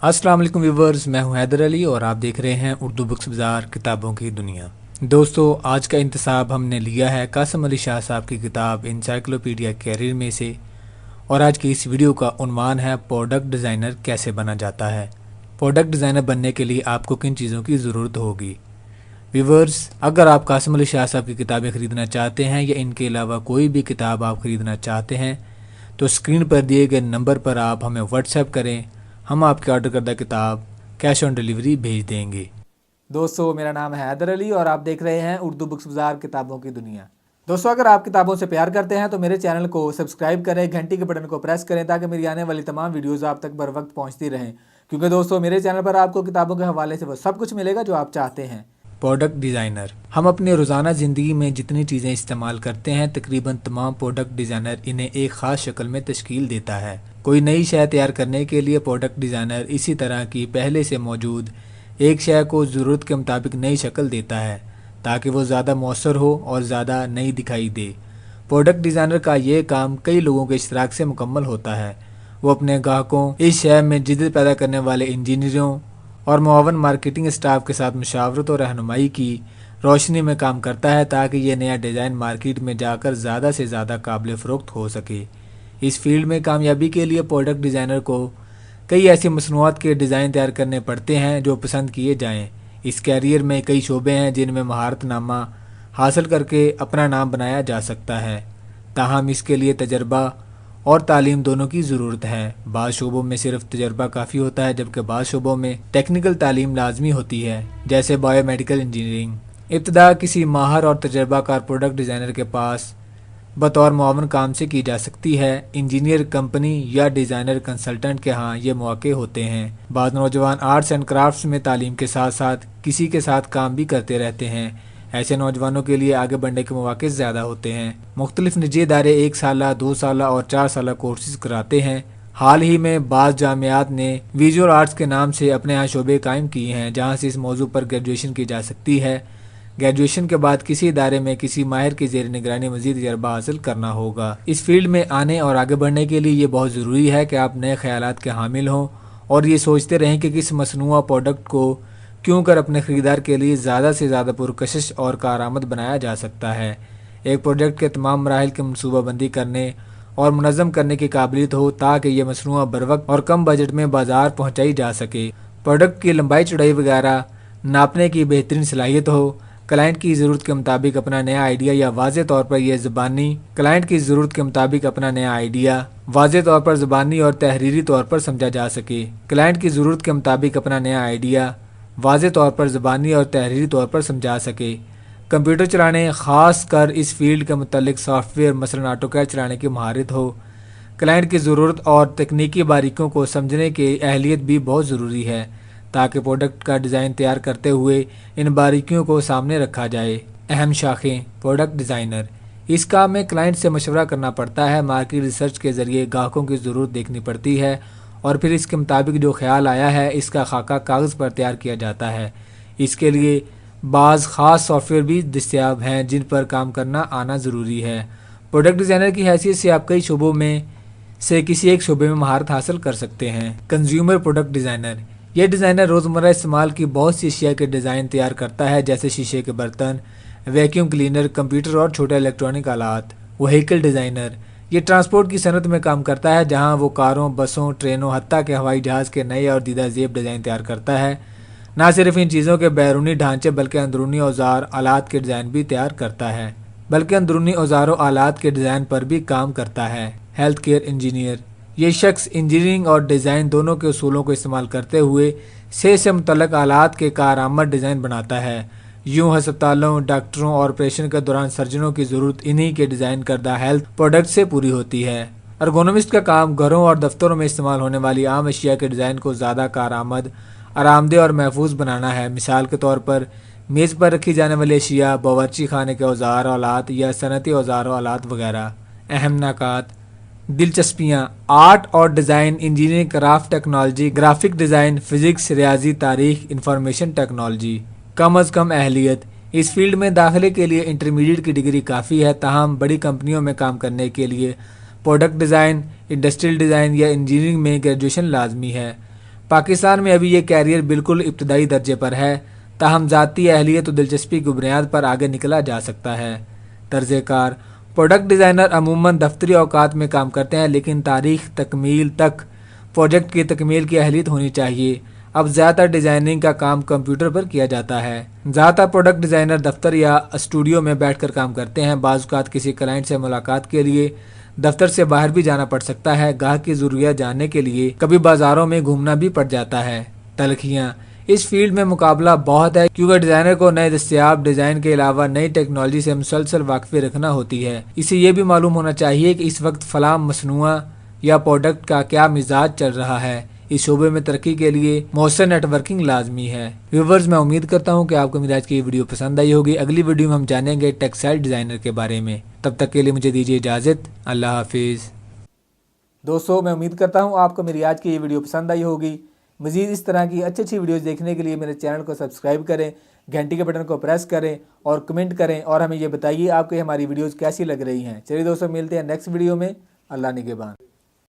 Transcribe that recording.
अस्सलाम वालेकुम व्यूवर्स, मैं हूं हैदर अली और आप देख रहे हैं उर्दू बुक्स बाज़ार किताबों की दुनिया। दोस्तों, आज का इंतखाब हमने लिया है कासिम अली शाह साहब की किताब इनसाइक्लोपीडिया कैरियर में से, और आज की इस वीडियो का उन्वान है प्रोडक्ट डिज़ाइनर कैसे बना जाता है। प्रोडक्ट डिज़ाइनर बनने के लिए आपको किन चीज़ों की ज़रूरत होगी। व्यूवर्स, अगर आप कासिम अली शाह साहब की किताबें ख़रीदना चाहते हैं या इनके अलावा कोई भी किताब आप ख़रीदना चाहते हैं तो स्क्रीन पर दिए गए नंबर पर आप हमें व्हाट्सएप करें, हम आपके ऑर्डर करदा किताब कैश ऑन डिलीवरी भेज देंगे। दोस्तों, मेरा नाम है हैदर अली और आप देख रहे हैं उर्दू बुक्स बाज़ार किताबों की दुनिया। दोस्तों, अगर आप किताबों से प्यार करते हैं तो मेरे चैनल को सब्सक्राइब करें, घंटी के बटन को प्रेस करें ताकि मेरी आने वाली तमाम वीडियोज़ आप तक बर वक्त पहुँचती रहें, क्योंकि दोस्तों मेरे चैनल पर आपको किताबों के हवाले से वो सब कुछ मिलेगा जो आप चाहते हैं। प्रोडक्ट डिज़ाइनर, हम अपने रोज़ाना ज़िंदगी में जितनी चीज़ें इस्तेमाल करते हैं तकरीबन तमाम प्रोडक्ट डिज़ाइनर इन्हें एक ख़ास शक्ल में तश्कील देता है। कोई नई शय तैयार करने के लिए प्रोडक्ट डिज़ाइनर इसी तरह की पहले से मौजूद एक शय को ज़रूरत के मुताबिक नई शक्ल देता है ताकि वो ज़्यादा मौसर हो और ज़्यादा नई दिखाई दे। प्रोडक्ट डिज़ाइनर का ये काम कई लोगों के इश्तराक से मुकम्मल होता है। वो अपने ग्राहकों, इस शय में जिद्द पैदा करने वाले इंजीनियरों और मुआवन मार्केटिंग स्टाफ के साथ मशावरत और रहनुमाई की रोशनी में काम करता है ताकि ये नया डिज़ाइन मार्केट में जाकर ज़्यादा से ज़्यादा काबिल फ़रोख्त हो सके। इस फील्ड में कामयाबी के लिए प्रोडक्ट डिज़ाइनर को कई ऐसी मसनूआत के डिज़ाइन तैयार करने पड़ते हैं जो पसंद किए जाएँ। इस कैरियर में कई शोबे हैं जिनमें महारतनामा हासिल करके अपना नाम बनाया जा सकता है, ताहम इसके लिए तजर्बा और तालीम दोनों की ज़रूरत है। बाज़ शोबों में सिर्फ तजर्बा काफ़ी होता है जबकि बाज़ शोबों में टेक्निकल तालीम लाजमी होती है, जैसे बायोमेडिकल इंजीनियरिंग। इब्तदा किसी माहर और तजर्बाकार प्रोडक्ट डिज़ाइनर के पास बतौर मुआवन काम से की जा सकती है। इंजीनियर कंपनी या डिज़ाइनर कंसल्टेंट के यहाँ ये मौके होते हैं। बाद नौजवान आर्ट्स एंड क्राफ्ट्स में तालीम के साथ साथ किसी के साथ काम भी करते रहते हैं। ऐसे नौजवानों के लिए आगे बढ़ने के मौके ज़्यादा होते हैं। मुख्तलिफ निजी इदारे 1 साला, 2 साला और 4 साला कोर्सेज कराते हैं। हाल ही में बाज़ जामियात ने विजुअल आर्ट्स के नाम से अपने यहाँ शोबे कायम किए हैं जहाँ से इस मौजू पर ग्रेजुएशन की जा सकती है। ग्रेजुएशन के बाद किसी इदारे में किसी माहिर की ज़ेर निगरानी मज़ीद तजर्बा हासिल करना होगा। इस फील्ड में आने और आगे बढ़ने के लिए ये बहुत ज़रूरी है कि आप नए ख्यालात के हामिल हों और ये सोचते रहें कि किस मसनूआ प्रोडक्ट को क्यों कर अपने ख़रीदार के लिए ज़्यादा से ज़्यादा पुरकशिश और कारआमद बनाया जा सकता है। एक प्रोजेक्ट के तमाम मराहिल की मनसूबाबंदी करने और मुनज़्ज़म करने की काबिलियत हो ताकि ये मसनूआ बरवक्त और कम बजट में बाज़ार पहुँचाई जा सके। प्रोडक्ट की लंबाई चौड़ाई वगैरह नापने की बेहतरीन सलाहियत हो। क्लाइंट की ज़रूरत के मुताबिक अपना नया आइडिया या वाज़े तौर पर यह ज़बानी क्लाइंट की ज़रूरत के मुताबिक अपना नया आइडिया वाज़े तौर पर ज़बानी और तहरीरी तौर पर समझा जा सके। क्लाइंट की ज़रूरत के मुताबिक अपना नया आइडिया वाज़े तौर पर ज़बानी और तहरीरी तौर पर समझा सके। कंप्यूटर चलाने, ख़ास कर इस फील्ड के मुतल्लिक सॉफ्टवेयर मसलन ऑटोकैड चलाने की महारत हो। क्लाइंट की ज़रूरत और तकनीकी बारीकियों को समझने की अहलियत भी बहुत ज़रूरी है ताकि प्रोडक्ट का डिज़ाइन तैयार करते हुए इन बारीकियों को सामने रखा जाए। अहम शाखें प्रोडक्ट डिज़ाइनर, इस काम में क्लाइंट से मशवरा करना पड़ता है, मार्केट रिसर्च के ज़रिए ग्राहकों की ज़रूरत देखनी पड़ती है और फिर इसके मुताबिक जो ख्याल आया है इसका खाका कागज़ पर तैयार किया जाता है। इसके लिए बाज़ ख़ास सॉफ्टवेयर भी दस्तयाब हैं जिन पर काम करना आना ज़रूरी है। प्रोडक्ट डिज़ाइनर की हैसियत से आप कई शोबों में से किसी एक शोबे में महारत हासिल कर सकते हैं। कंज्यूमर प्रोडक्ट डिज़ाइनर, यह डिज़ाइनर रोज़मर्रा इस्तेमाल की बहुत सी अशिया के डिज़ाइन तैयार करता है जैसे शीशे के बर्तन, वैक्यूम क्लीनर, कंप्यूटर और छोटे इलेक्ट्रॉनिक आलात। व्हीकल डिज़ाइनर, ये ट्रांसपोर्ट की सनत में काम करता है जहां वो कारों, बसों, ट्रेनों, हत्ता के हवाई जहाज़ के नए और दीदा ज़ेब डिज़ाइन तैयार करता है। ना सिर्फ इन चीज़ों के बैरूनी ढांचे बल्कि अंदरूनी औजार आलात के डिज़ाइन भी तैयार करता है, बल्कि अंदरूनी औजारों आलात के डिज़ाइन पर भी काम करता है। हेल्थ केयर इंजीनियर, ये शख्स इंजीनियरिंग और डिज़ाइन दोनों के उसूलों को इस्तेमाल करते हुए सेहत से मुतल्लक आलात के कारआमद डिज़ाइन बनाता है। यूँ अस्पतालों, डॉक्टरों और ऑपरेशन के दौरान सर्जनों की ज़रूरत इन्हीं के डिज़ाइन करदा हेल्थ प्रोडक्ट से पूरी होती है। अर्गोनोमिस्ट का काम घरों और दफ्तरों में इस्तेमाल होने वाली आम अशिया के डिज़ाइन को ज़्यादा कारआमद, आरामदेह और महफूज बनाना है। मिसाल के तौर पर मेज़ पर रखी जाने वाली अशिया, बावर्ची खाने के औजार आलात या सनती औजार आलात वगैरह। अहम नाकात, दिलचस्पियाँ, आर्ट और design, engineering, craft technology, graphic design, physics, रियाजी, तारीख, इंफॉर्मेशन टेक्नोलॉजी। कम अज़ कम अहलियत, इस फील्ड में दाखिले के लिए इंटरमीडिएट की डिग्री काफ़ी है, ताहम बड़ी कंपनियों में काम करने के लिए प्रोडक्ट डिज़ाइन, इंडस्ट्रियल डिज़ाइन या इंजीनियरिंग में ग्रेजुएशन लाजमी है। پاکستان میں ابھی یہ کیریئر بالکل ابتدائی درجے پر ہے، تاہم ذاتی اہلیت و دلچسپی کی بنیاد پر آگے نکلا جا سکتا ہے۔ طرز کار: پروڈکٹ ڈیزائنر عموماً دفتری اوقات میں کام کرتے ہیں، لیکن تاریخ تکمیل تک پروجیکٹ کی تکمیل کی اہلیت ہونی چاہیے۔ اب زیادہ تر ڈیزائننگ کا کام کمپیوٹر پر کیا جاتا ہے۔ زیادہ تر پروڈکٹ ڈیزائنر دفتر یا اسٹوڈیو میں بیٹھ کر کام کرتے ہیں۔ بعض اوقات کسی کلائنٹ سے ملاقات کے لیے دفتر سے باہر بھی جانا پڑ سکتا ہے۔ گاہک کی ضروریات جاننے کے لیے کبھی بازاروں میں گھومنا بھی پڑ جاتا ہے۔ تلخیاں: اس فیلڈ میں مقابلہ بہت ہے، کیونکہ ڈیزائنر کو نئے دستیاب ڈیزائن کے علاوہ نئی ٹیکنالوجی سے مسلسل واقفی رکھنا ہوتی ہے۔ اسے یہ بھی معلوم ہونا چاہیے کہ اس وقت فلاں مصنوعہ یا پروڈکٹ کا کیا مزاج چل رہا ہے۔ اس شعبے میں ترقی کے لیے مؤثر نیٹ ورکنگ لازمی ہے۔ ویورز، میں امید کرتا ہوں کہ آپ کو میری آج کی یہ ویڈیو پسند آئی ہوگی۔ اگلی ویڈیو میں ہم جانیں گے ٹیکسٹائل ڈیزائنر کے بارے میں۔ تب تک کے لیے مجھے دیجیے اجازت۔ اللہ حافظ۔ دوستو، میں امید کرتا ہوں آپ کو میری آج کی یہ ویڈیو پسند آئی ہوگی۔ مزید اس طرح کی اچھی ویڈیوز دیکھنے کے لیے میرے چینل کو سبسکرائب کریں، گھنٹی کے بٹن کو پریس کریں اور کمنٹ کریں، اور ہمیں یہ بتائیے آپ کو ہماری ویڈیوز کیسی لگ رہی ہیں۔ چلیے دوستو، ملتے ہیں نیکسٹ ویڈیو میں۔ اللہ نگہبان۔